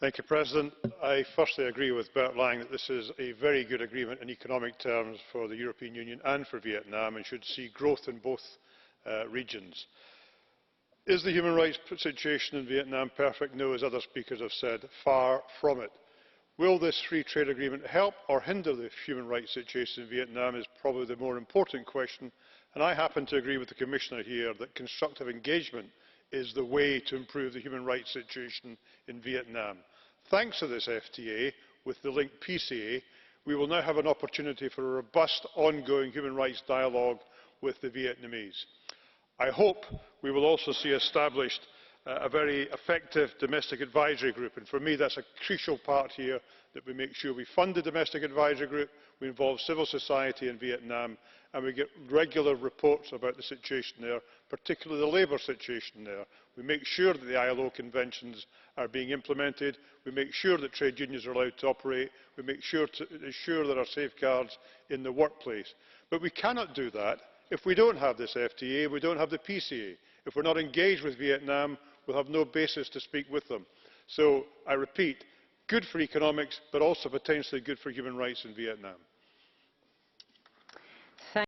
Mr President, I firstly agree with Bert Lang that this is a very good agreement in economic terms for the European Union and for Vietnam and should see growth in both regions. Is the human rights situation in Vietnam perfect? No, as other speakers have said, far from it. Will this free trade agreement help or hinder the human rights situation in Vietnam is probably the more important question, and I happen to agree with the Commissioner here that constructive engagement is the way to improve the human rights situation in Vietnam. Thanks to this FTA, with the linked PCA, we will now have an opportunity for a robust, ongoing human rights dialogue with the Vietnamese. I hope we will also see established a very effective domestic advisory group, and for me that's a crucial part here, that we make sure we fund the domestic advisory group, we involve civil society in Vietnam, and we get regular reports about the situation there, particularly the labour situation there. We make sure that the ILO conventions are being implemented, we make sure that trade unions are allowed to operate, we make sure to ensure there are safeguards in the workplace. But we cannot do that if we don't have this FTA, we don't have the PCA. If we're not engaged with Vietnam, we'll have no basis to speak with them. So, I repeat, good for economics, but also potentially good for human rights in Vietnam.